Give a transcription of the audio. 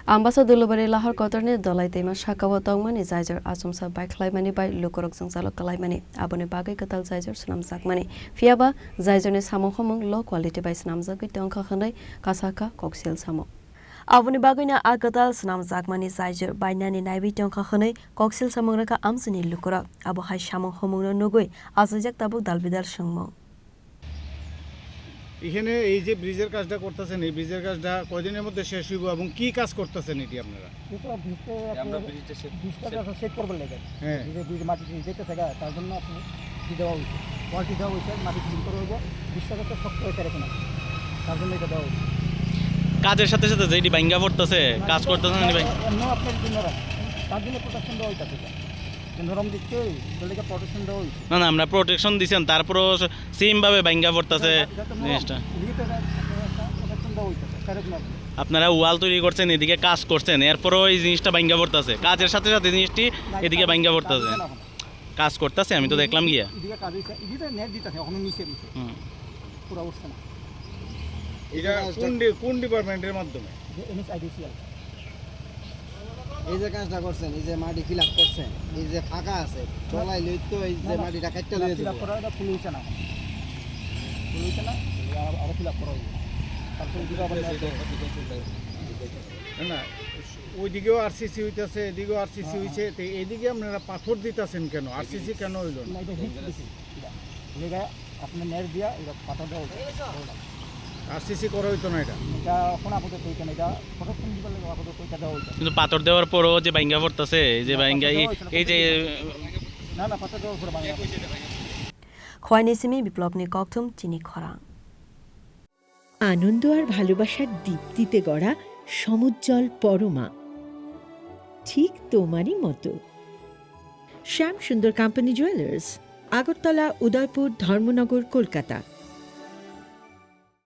Ambasa dulubari lahar kotorni dolai tema shakawa tongmani zaijar asumsa bai khlaimani bai lukorok jangzalo kalaimani aboni bagai katal zaijar snamjakmani fiaba zaijarni samong homong low quality bai snamjagui tongkha khanai kasaka koksil samo aboni bagina akatal snamjakmani zaijar bainani naibi tongkha khanai koksil samong raka amsini lukorok abo hai samong homong no nugui asajak tabuk dalbidal sangmo এখানে এই যে ব্রিজের কাজটা করতেছেন এই ব্রিজের কাজটা কয়দিনের মধ্যে শেষ হইব এবং কি কাজ করতেছেন এটি আপনারা আমরা ব্রিজটা সেট করবেন লাগে হ্যাঁ এই যে ব্রিজ মাটি যেতে থাকে তার জন্য আপনি কি দেওয়া হয়েছে কোয়ালিটি দেওয়া হয়েছে মাটি ক্লিন করে হইব ব্রিজটা তো শক্ত হয়েছে এখন তার জন্য এটা দেওয়া হয়েছে কাজের সাথে সাথে যেটি ভাঙ্গা পড়তেছে কাজ করতেছেন না ভাই অন্য আপনার জন্য তার জন্য প্রোটেকশন দেওয়া হইতাছে নরম দিচ্ছে বলে প্রোটেকশন দেওয়া হয়েছে না না আমরা প্রোটেকশন দিছেন তারপরও সেম ভাবে ভাঙ্গা পড়তেছে জিনিসটা আপনারা ওয়াল তৈরি করছেন এদিকে কাজ করছেন এরপরও এই জিনিসটা ভাঙ্গা পড়তেছে কাজের সাথে সাথে জিনিসটি এদিকে ভাঙ্গা পড়তেছে কাজ করতেছে আমি তো দেখলাম গিয়া এদিকে কাজ হইছে এদিকে নেট দিতেছে এখনো নিচে নিচে পুরো অবস্থা না এটা কোন ডিপার্টমেন্টের মাধ্যমে এনএসআইডিসিএল এই যে কাজটা করছেন এই যে মাটি ফিল করছেন এই যে ফাঁকা আছে চলাই লই তো এই যে মাটিটা কাটতে লইয়া ফিল করা এটা ফুল হইছে না ফুল হইছে না আর ফিল করা হইছে তারপরে এদিকে আবার না ওইদিকেও আরসিসি হইতাছে এদিকেও আরসিসি হইছে তো এদিকে আপনারা পাথর দিতেছেন কেন আরসিসি কেন হইল না এটা হিট বেশি এটা আপনার নেট দিয়া এটা পাতা দেওয়া আরসিসি করা হইতো না এটা এখন আপাতত হইতো না এটা প্রোটেকশন দিবার লাগে আপাতত ওইটা দেওয়া হইতো কিন্তু পাথর দেওয়ার পরও যে ভাঙ্গা পড়তেছে এই যে ভাঙ্গা এই যে না পাতা দেওয়ার পর ভাঙা খোয়াইনিসিমি বিপ্লবনি ককথুম চিনি খরাং আনন্দ আর ভালোবাসার দীপ্তিতে গড়া সমুজ্জ্বল পরমা ঠিক তোমারই মতো শ্যাম সুন্দর কোম্পানি জুয়েলার্স আগরতলা উদয়পুর ধর্মনগর কলকাতা